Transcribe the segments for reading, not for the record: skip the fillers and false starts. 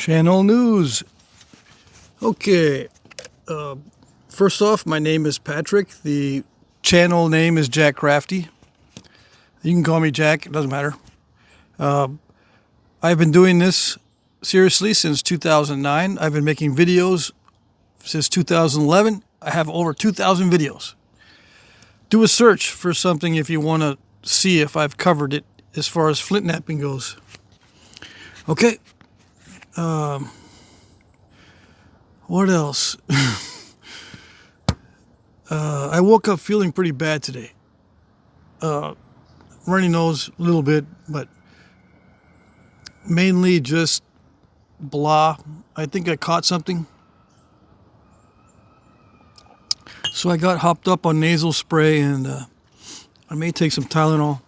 Channel news. Okay. First off, my name is Patrick. The channel name is Jack Crafty. You can call me Jack. It doesn't matter. I've been doing this seriously since 2009. I've been making videos since 2011. I have over 2,000 videos. Do a search for something if you want to see if I've covered it as far as Flintknapping goes. Okay. What else? I woke up feeling pretty bad today. Runny nose a little bit, but mainly just blah. I think I caught something. So I got hopped up on nasal spray, and I may take some Tylenol.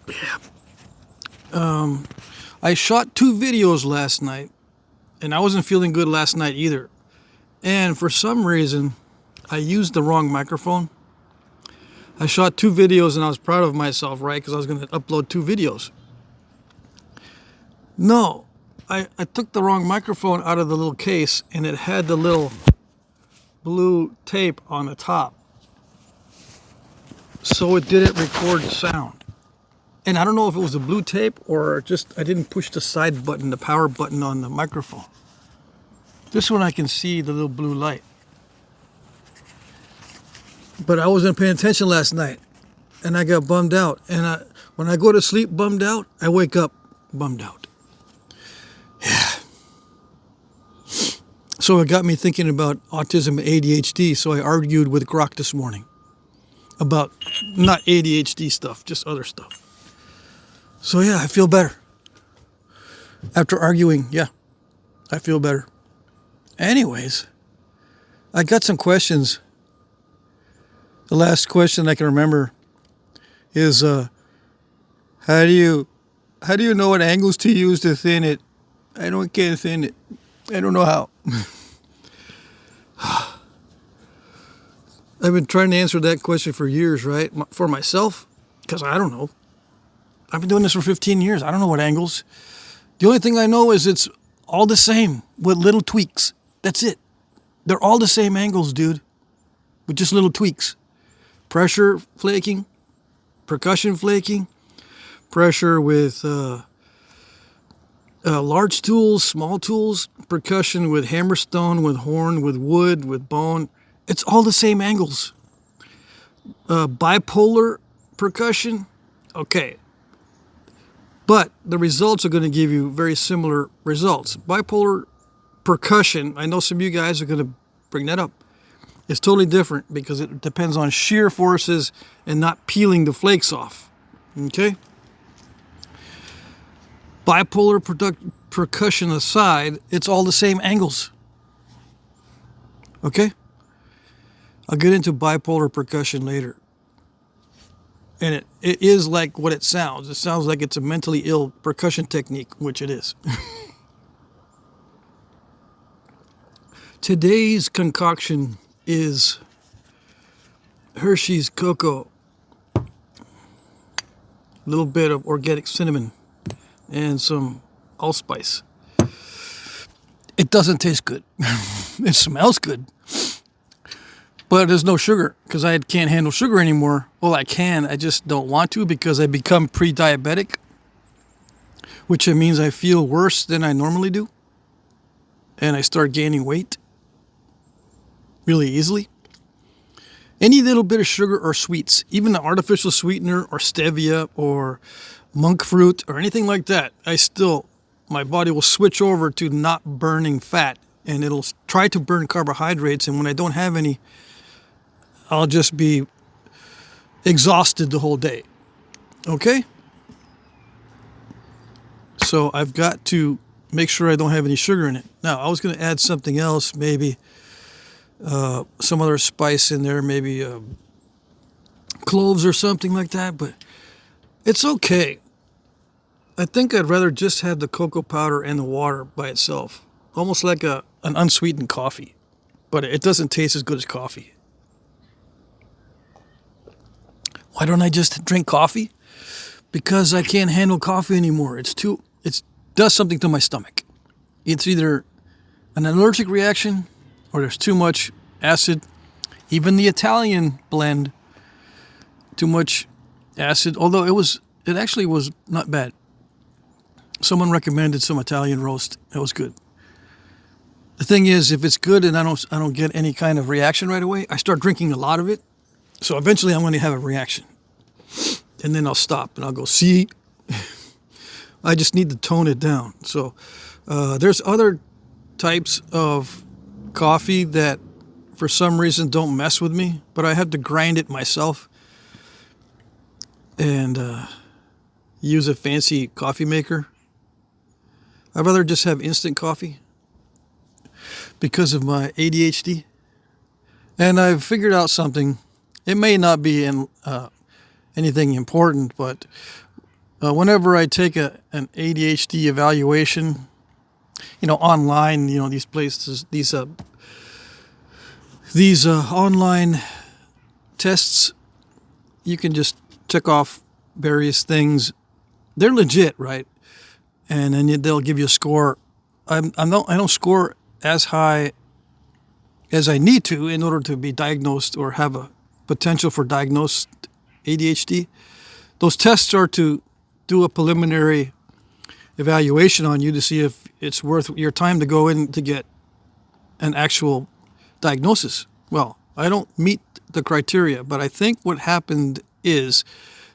Yeah. I shot 2 videos last night, and I wasn't feeling good last night either. And for some reason, I used the wrong microphone. I shot 2 videos, and I was proud of myself, right? Because I was going to upload 2 videos. No, I took the wrong microphone out of the little case, and it had the little blue tape on the top. So it didn't record sound. And I don't know if it was the blue tape or just I didn't push the side button, the power button on the microphone. This one I can see the little blue light. But I wasn't paying attention last night, and I got bummed out. And when I go to sleep bummed out, I wake up bummed out. Yeah. So it got me thinking about autism and ADHD, so I argued with Grok this morning about not ADHD stuff, just other stuff. So yeah, I feel better. After arguing, yeah, I feel better. Anyways, I got some questions. The last question I can remember is, how do you know what angles to use to thin it? I can't thin it. I don't know how. I've been trying to answer that question for years, right? For myself, because I don't know. I've been doing this for 15 years. I don't know what angles. The only thing I know is it's all the same with little tweaks. That's it. They're all the same angles, dude, with just little tweaks. Pressure flaking, percussion flaking, pressure with large tools, small tools, percussion with hammerstone, with horn, with wood, with bone. It's all the same angles. Bipolar percussion, okay. But the results are going to give you very similar results. Bipolar percussion, I know some of you guys are going to bring that up. It's totally different because it depends on shear forces and not peeling the flakes off. Okay? Bipolar percussion aside, it's all the same angles. Okay? I'll get into bipolar percussion later. And it is like what it sounds. It sounds like it's a mentally ill percussion technique, which it is. Today's concoction is Hershey's cocoa, a little bit of organic cinnamon, and some allspice. It doesn't taste good. It smells good. But there's no sugar because I can't handle sugar anymore. Well, I can. I just don't want to because I become pre-diabetic, which means I feel worse than I normally do. And I start gaining weight really easily. Any little bit of sugar or sweets, even the artificial sweetener or stevia or monk fruit or anything like that, my body will switch over to not burning fat, and it'll try to burn carbohydrates. And when I don't have any, I'll just be exhausted the whole day. Okay? So I've got to make sure I don't have any sugar in it. Now, I was going to add something else, maybe some other spice in there, maybe cloves or something like that, but it's okay. I think I'd rather just have the cocoa powder and the water by itself, almost like an unsweetened coffee, but it doesn't taste as good as coffee. Why don't I just drink coffee? Because I can't handle coffee anymore. It's does something to my stomach. It's either an allergic reaction or there's too much acid. Even the Italian blend, too much acid, although it actually was not bad. Someone recommended some Italian roast. It was good. The thing is, if it's good and I don't get any kind of reaction right away, I start drinking a lot of it. So eventually I'm going to have a reaction. And then I'll stop and I'll go, see, I just need to tone it down. So there's other types of coffee that for some reason don't mess with me, but I have to grind it myself and use a fancy coffee maker. I'd rather just have instant coffee because of my ADHD. And I've figured out something. It may not be anything important, but whenever I take an ADHD evaluation, online, these places, these online tests, you can just check off various things. They're legit, right? And then they'll give you a score. I don't score as high as I need to in order to be diagnosed or have a potential for diagnosed ADHD. Those tests are to do a preliminary evaluation on you to see if it's worth your time to go in to get an actual diagnosis. Well, I don't meet the criteria, but I think what happened is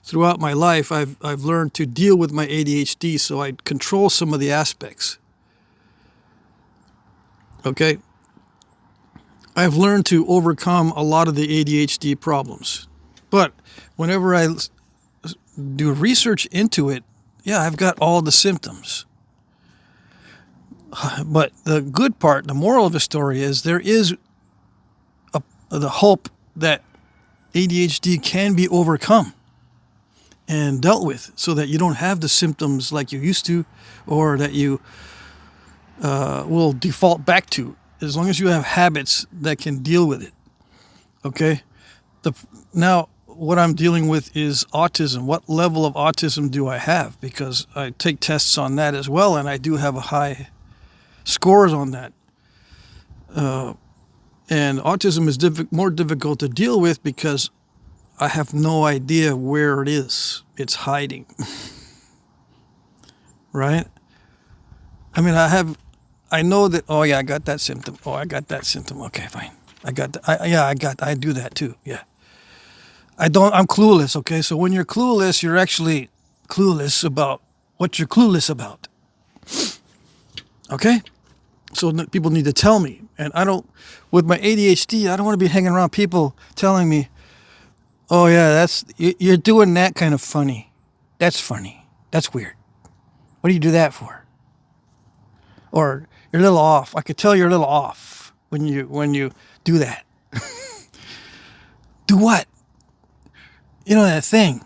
throughout my life I've learned to deal with my ADHD, so I control some of the aspects. Okay? I've learned to overcome a lot of the ADHD problems. But whenever I do research into it, yeah, I've got all the symptoms. But the good part, the moral of the story is there is the hope that ADHD can be overcome and dealt with so that you don't have the symptoms like you used to, or that you will default back to, as long as you have habits that can deal with it. Okay? Now, what I'm dealing with is autism. What level of autism do I have? Because I take tests on that as well, and I do have a high scores on that. And autism is more difficult to deal with because I have no idea where it is. It's hiding. Right? I mean, I know that, oh yeah, I got that symptom. Oh, I got that symptom. Okay, fine. I got that. I do that too. Yeah. I'm clueless, okay? So when you're clueless, you're actually clueless about what you're clueless about. Okay? So people need to tell me. And with my ADHD, I don't want to be hanging around people telling me, oh yeah, you're doing that kind of funny. That's funny. That's weird. What do you do that for? Or you're a little off. I could tell you're a little off when you do that. Do what? That thing,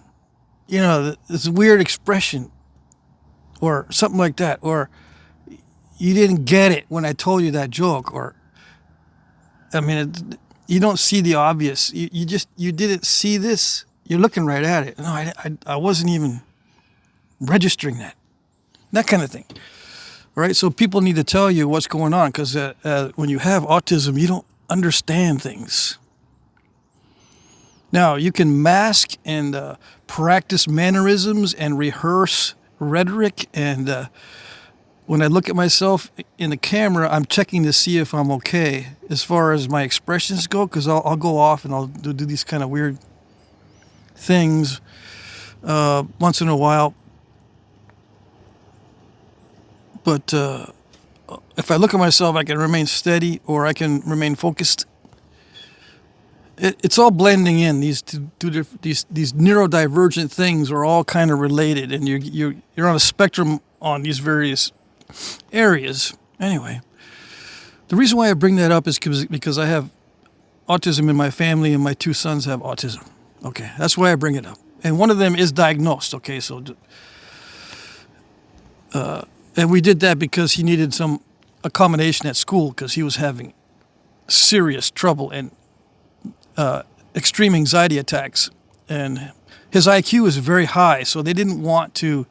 this weird expression or something like that, or you didn't get it when I told you that joke, or, I mean, you don't see the obvious. You didn't see this. You're looking right at it. No, I wasn't even registering that kind of thing. All right. So people need to tell you what's going on, because when you have autism, you don't understand things. Now, you can mask and practice mannerisms and rehearse rhetoric. And when I look at myself in the camera, I'm checking to see if I'm okay as far as my expressions go, because I'll go off and I'll do these kind of weird things once in a while. But if I look at myself, I can remain steady or I can remain focused. It's all blending in. These neurodivergent things are all kind of related, and you're on a spectrum on these various areas. Anyway, the reason why I bring that up is because I have autism in my family, and my two sons have autism. Okay, that's why I bring it up. And one of them is diagnosed. Okay, so and we did that because he needed some accommodation at school because he was having serious trouble and extreme anxiety attacks, and his IQ is very high, so they didn't want to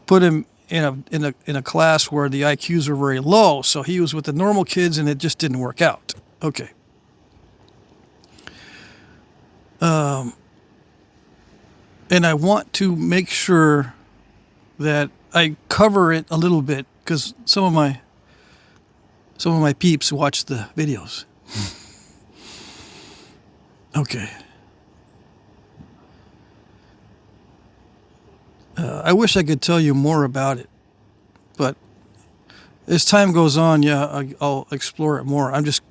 put him in a class where the IQs were very low, so he was with the normal kids, and it just didn't work out. Okay. And I want to make sure that I cover it a little bit because some of my peeps watch the videos. Okay. I wish I could tell you more about it, but as time goes on, yeah, I'll explore it more. I'm just,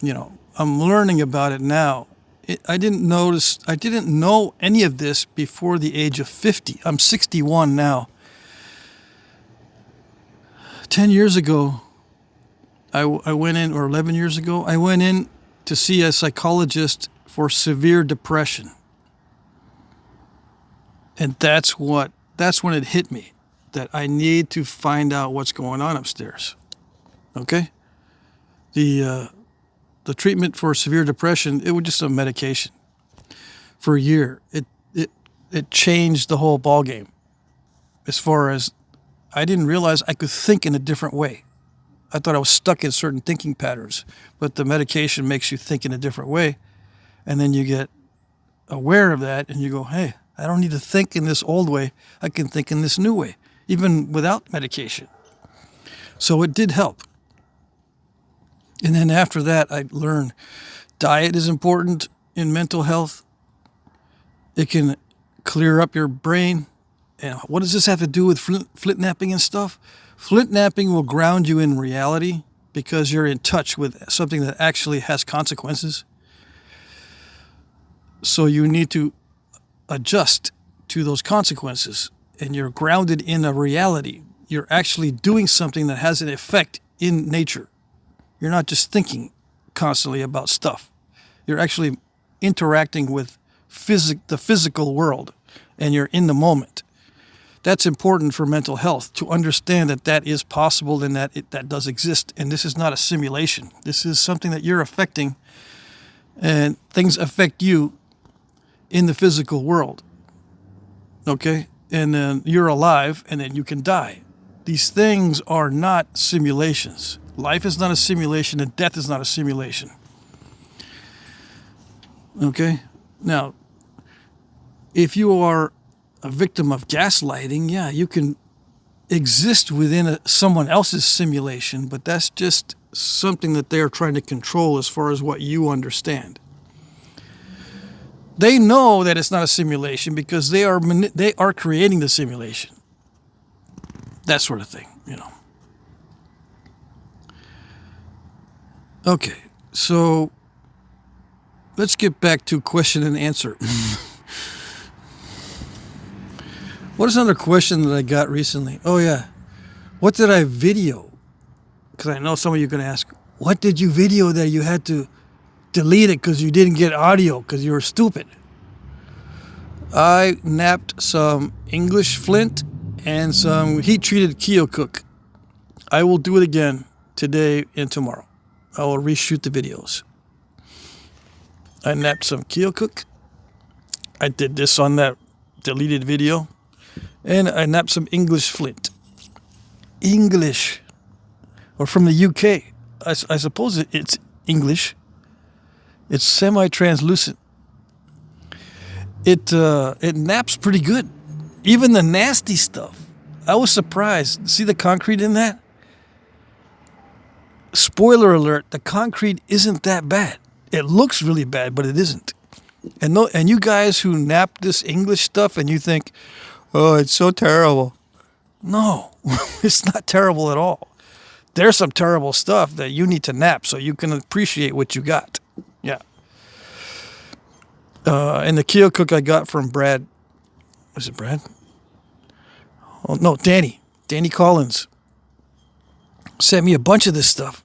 I'm learning about it now. I didn't know any of this before the age of 50. I'm 61 now. 10 years ago, I went in, or 11 years ago, I went in to see a psychologist for severe depression. And that's when it hit me, that I need to find out what's going on upstairs. Okay? The treatment for severe depression, it was just a medication for a year. It changed the whole ball game. As far as I didn't realize I could think in a different way. I thought I was stuck in certain thinking patterns, but the medication makes you think in a different way. And then you get aware of that and you go, hey, I don't need to think in this old way. I can think in this new way, even without medication. So it did help. And then after that, I learned diet is important in mental health. It can clear up your brain. And what does this have to do with Flintknapping and stuff? Flintknapping will ground you in reality because you're in touch with something that actually has consequences. So you need to adjust to those consequences, and you're grounded in a reality. You're actually doing something that has an effect in nature. You're not just thinking constantly about stuff. You're actually interacting with the physical world, and you're in the moment. That's important for mental health, to understand that that is possible and that that does exist. And this is not a simulation. This is something that you're affecting, and things affect you in the physical world. Okay? And then you're alive, and then you can die. These things are not simulations. Life is not a simulation, and death is not a simulation. Okay? Now, if you are a victim of gaslighting, yeah, you can exist within someone else's simulation, but that's just something that they're trying to control as far as what you understand. They know that it's not a simulation because they are creating the simulation. That sort of thing, Okay, so let's get back to question and answer. What is another question that I got recently? Oh, yeah. What did I video? Because I know some of you are going to ask, what did you video that you had to delete it because you didn't get audio because you were stupid? I napped some English flint and some heat-treated Keokuk. I will do it again today and tomorrow. I will reshoot the videos. I napped some Keokuk. I did this on that deleted video. And I napped some English flint. English. Or from the UK. I suppose it's English. It's semi-translucent. It naps pretty good. Even the nasty stuff. I was surprised. See the concrete in that? Spoiler alert, the concrete isn't that bad. It looks really bad, but it isn't. And you guys who nap this English stuff and you think, oh, it's so terrible. No, it's not terrible at all. There's some terrible stuff that you need to nap so you can appreciate what you got. Yeah. And the Keokuk I got from Brad. Was it Brad? Oh, no, Danny. Danny Collins. Sent me a bunch of this stuff.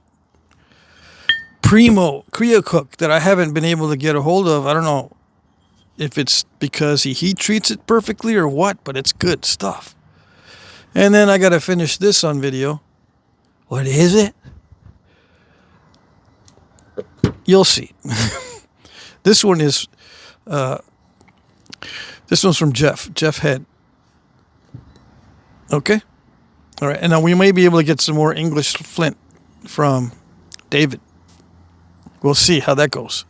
Primo Keokuk that I haven't been able to get a hold of. I don't know if it's because he heat treats it perfectly or what, but it's good stuff. And then I got to finish this on video. What is it? You'll see. This one is, this one's from Jeff Head. Okay? All right, and now we may be able to get some more English flint from David. We'll see how that goes.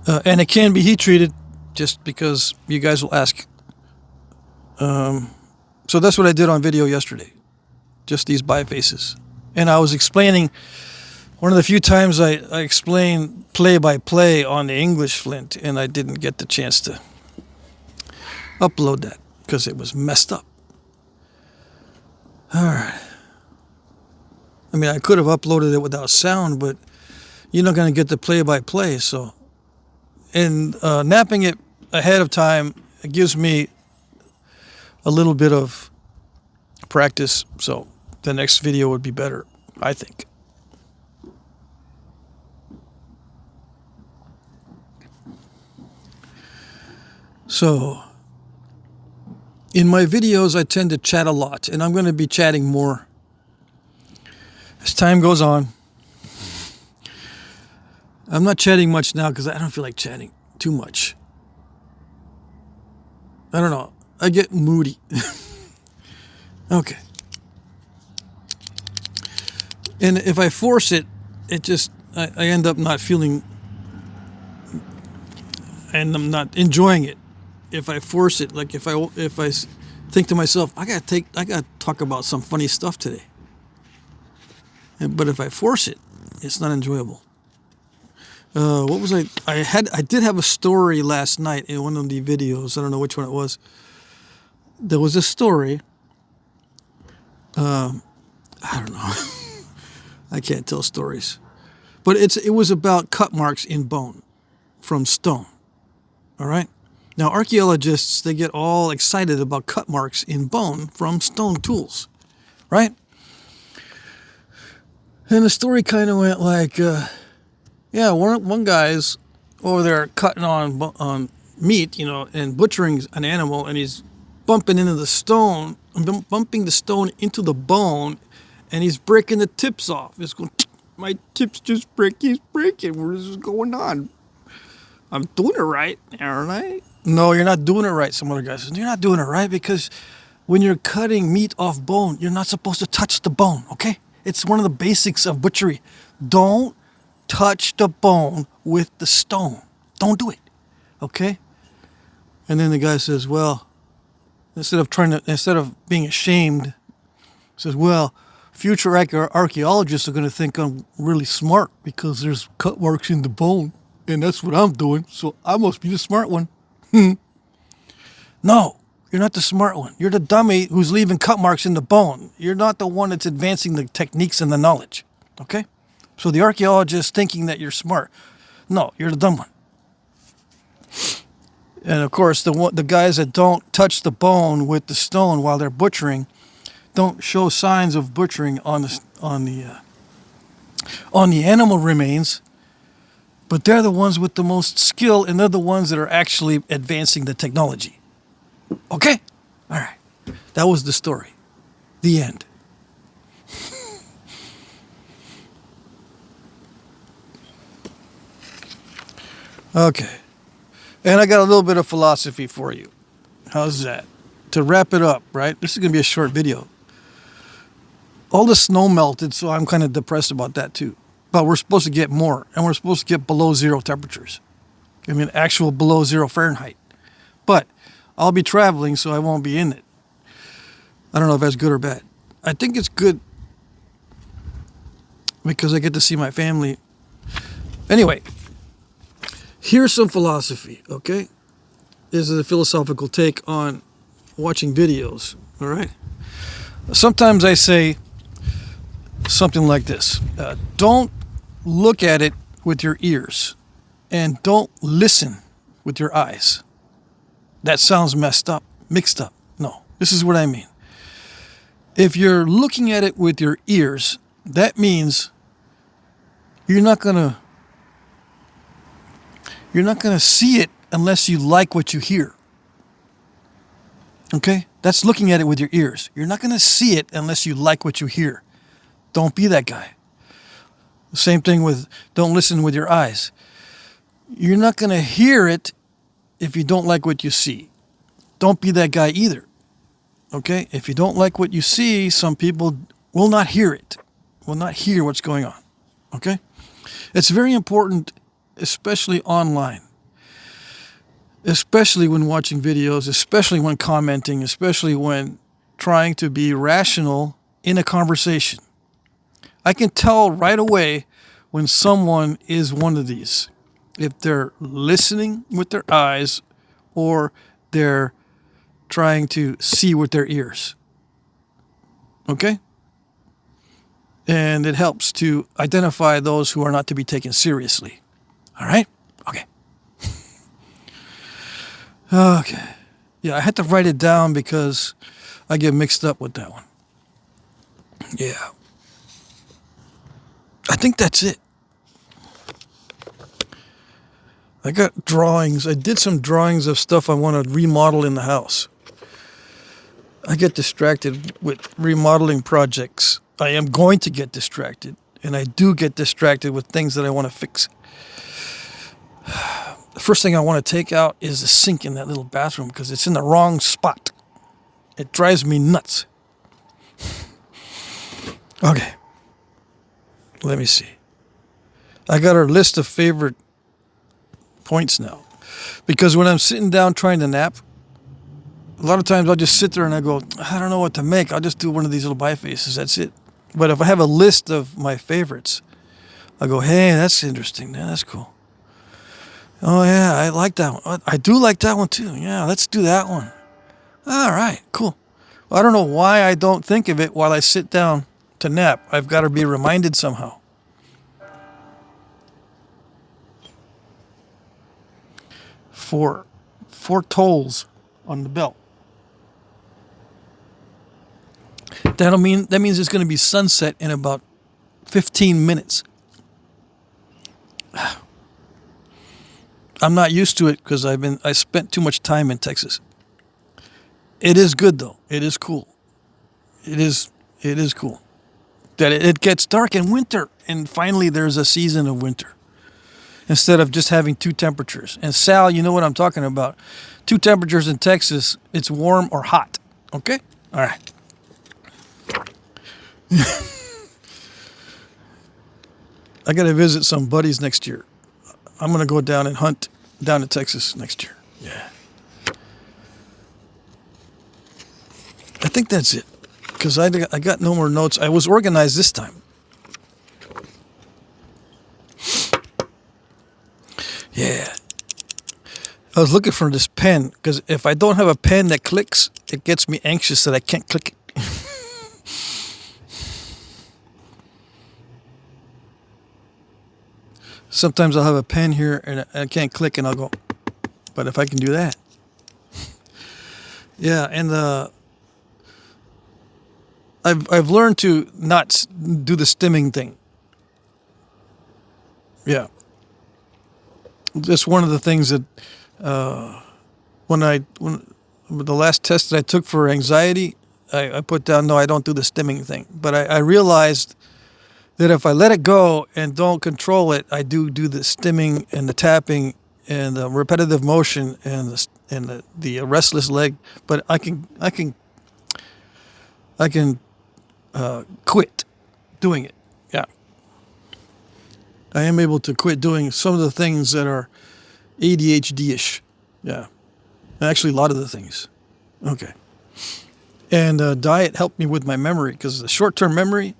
And it can be heat treated, just because you guys will ask. So that's what I did on video yesterday. Just these bifaces. And I was explaining, one of the few times I explained play by play on the English flint, and I didn't get the chance to upload that because it was messed up. All right. I mean, I could have uploaded it without sound, but you're not going to get the play by play. So, and napping it ahead of time, it gives me a little bit of practice. So the next video would be better, I think. So, in my videos, I tend to chat a lot, and I'm going to be chatting more as time goes on. I'm not chatting much now because I don't feel like chatting too much. I don't know. I get moody. Okay. And if I force it, it just, I end up not feeling, and I'm not enjoying it. If I force it, like if I think to myself, I gotta talk about some funny stuff today. But if I force it, it's not enjoyable. What was I did have a story last night in one of the videos. I don't know which one it was. There was a story. I don't know. I can't tell stories. But it was about cut marks in bone from stone. All right? Now, archaeologists, they get all excited about cut marks in bone from stone tools, right? And the story kind of went like, one guy's over there cutting on meat, and butchering an animal, and he's bumping into the stone, bumping the stone into the bone, and he's breaking the tips off. It's going, my tips just break. He's breaking. What is going on? I'm doing it right, aren't I? No, you're not doing it right, some other guy says. You're not doing it right because when you're cutting meat off bone, you're not supposed to touch the bone, okay? It's one of the basics of butchery. Don't touch the bone with the stone. Don't do it, okay? And then the guy says, well, instead of being ashamed, says, well, future archaeologists are going to think I'm really smart because there's cut marks in the bone, and that's what I'm doing, so I must be the smart one. No, you're not the smart one. You're the dummy who's leaving cut marks in the bone. You're not the one that's advancing the techniques and the knowledge. Okay? So the archaeologist thinking that you're smart. No, you're the dumb one. And of course, the guys that don't touch the bone with the stone while they're butchering don't show signs of butchering on the animal remains. But they're the ones with the most skill, and they're the ones that are actually advancing the technology. Okay? All right. That was the story. The end. Okay. And I got a little bit of philosophy for you. How's that? To wrap it up, right? This is going to be a short video. All the snow melted, so I'm kind of depressed about that too. But we're supposed to get more, and we're supposed to get below zero temperatures. I mean, actual below 0 Fahrenheit. But I'll be traveling, so I won't be in it. I don't know if that's good or bad. I think it's good because I get to see my family. Anyway, here's some philosophy, okay? This is a philosophical take on watching videos, all right? Sometimes I say something like this. Don't look at it with your ears, and don't listen with your eyes. That sounds mixed up. No, this is what I mean. If you're looking at it with your ears, that means you're not gonna see it unless you like what you hear. Okay? That's looking at it with your ears. You're not gonna see it unless you like what you hear. Don't be that guy. The same thing with don't listen with your eyes. You're not going to hear it if you don't like what you see. Don't be that guy either. Okay? If you don't like what you see, some people will not hear it, will not hear what's going on. Okay? It's very important, especially online, especially when watching videos, especially when commenting, especially when trying to be rational in a conversation. I can tell right away when someone is one of these. If they're listening with their eyes or they're trying to see with their ears. Okay? And it helps to identify those who are not to be taken seriously. All right? Okay. Okay. Yeah, I had to write it down because I get mixed up with that one. Yeah. I think that's it. I got drawings. I did some drawings of stuff I want to remodel in the house. I get distracted with remodeling projects. I am going to get distracted, and I do get distracted with things that I want to fix. The first thing I want to take out is the sink in that little bathroom because it's in the wrong spot. It drives me nuts. Okay. Let me see. I got our list of favorite points now. Because when I'm sitting down trying to nap, a lot of times I'll just sit there and I go, I don't know what to make. I'll just do one of these little bifaces. That's it. But if I have a list of my favorites, I go, hey, that's interesting. Yeah, that's cool. Oh, yeah, I like that one. I do like that one, too. Yeah, let's do that one. All right, cool. Well, I don't know why I don't think of it while I sit down to nap. I've got to be reminded somehow. Four tolls on the belt. That means it's going to be sunset in about 15 minutes. I'm not used to it because I spent too much time in Texas. It is good though. It is cool. It is cool that it gets dark in winter, and finally there's a season of winter instead of just having two temperatures. And Sal, you know what I'm talking about. Two temperatures in Texas, it's warm or hot. Okay? All right. I got to visit some buddies next year. I'm going to go down and hunt down to Texas next year. Yeah. I think that's it. Because I got no more notes. I was organized this time. Yeah. I was looking for this pen. Because if I don't have a pen that clicks, it gets me anxious that I can't click it. Sometimes I'll have a pen here and I can't click and I'll go, but if I can do that. Yeah, and I've learned to not do the stimming thing. Yeah. That's one of the things that when the last test that I took for anxiety, I put down, no, I don't do the stimming thing. But I realized that if I let it go and don't control it, I do the stimming and the tapping and the repetitive motion and the restless leg. But I can quit doing it. Yeah, I am able to quit doing some of the things that are ADHD-ish. Yeah, actually a lot of the things. Okay, and diet helped me with my memory because the short-term memory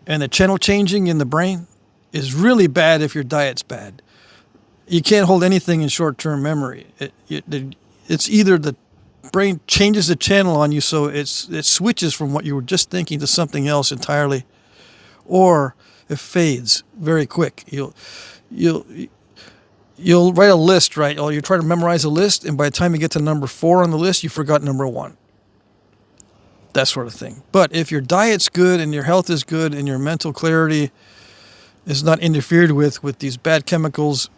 and the channel changing in the brain is really bad if your diet's bad. You can't hold anything in short-term memory. It's either the brain changes the channel on you so it switches from what you were just thinking to something else entirely, or it fades very quick. You'll write a list, right? Or you try to memorize a list, and by the time you get to number 4 on the list, you forgot number 1. That sort of thing. But if your diet's good and your health is good and your mental clarity is not interfered with these bad chemicals,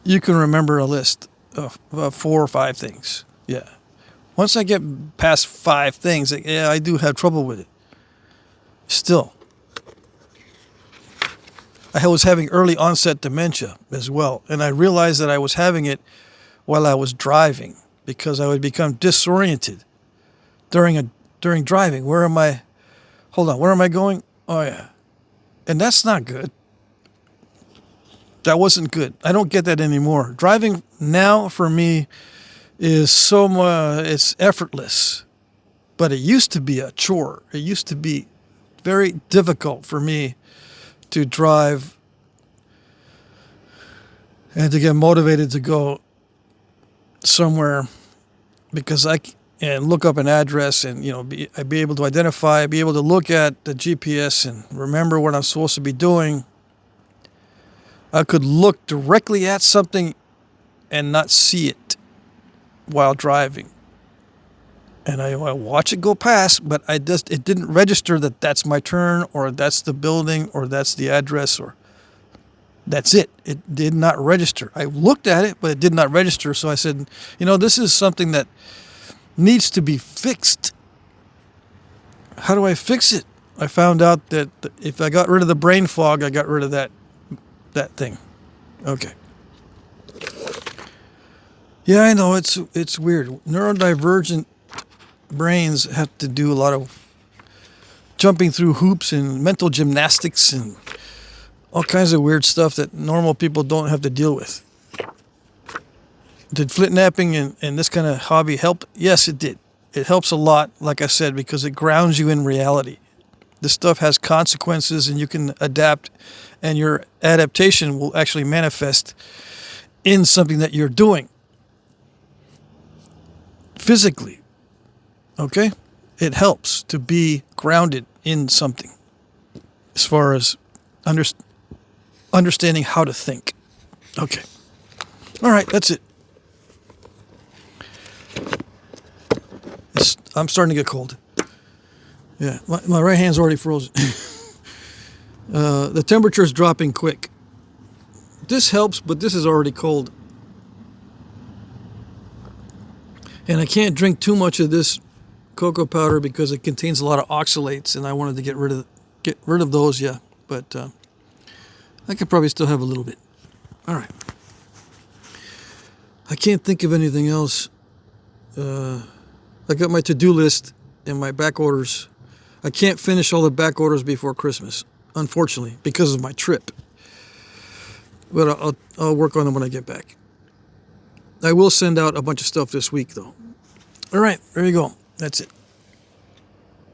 you can remember a list of 4 or 5 things. Yeah. Once I get past 5 things, yeah, I do have trouble with it. Still. I was having early onset dementia as well, and I realized that I was having it while I was driving because I would become disoriented during driving. Where am I? Hold on, where am I going? Oh yeah. And that's not good. That wasn't good. I don't get that anymore. Driving now for me is it's effortless. But it used to be a chore. It used to be very difficult for me to drive and to get motivated to go somewhere because and look up an address and I'd be able to identify, be able to look at the GPS and remember what I'm supposed to be doing. I could look directly at something and not see it while driving. And I watch it go past, but it didn't register that that's my turn or that's the building or that's the address or that's it. It did not register. I looked at it, but it did not register. So I said, this is something that needs to be fixed. How do I fix it? I found out that if I got rid of the brain fog, I got rid of that thing. Okay. Yeah, I know it's weird. Neurodivergent brains have to do a lot of jumping through hoops and mental gymnastics and all kinds of weird stuff that normal people don't have to deal with. Did Flintknapping and this kind of hobby help? Yes, it did. It helps a lot, like I said, because it grounds you in reality. This stuff has consequences and you can adapt, and your adaptation will actually manifest in something that you're doing physically. Okay? It helps to be grounded in something as far as understanding how to think. Okay. All right, that's it. I'm starting to get cold. Yeah, my right hand's already frozen. The temperature's dropping quick. This helps, but this is already cold. And I can't drink too much of this cocoa powder because it contains a lot of oxalates, and I wanted to get rid of those, yeah. But I could probably still have a little bit. All right. I can't think of anything else. I got my to-do list and my back orders. I can't finish all the back orders before Christmas, unfortunately, because of my trip. But I'll work on them when I get back. I will send out a bunch of stuff this week, though. All right, there you go. That's it.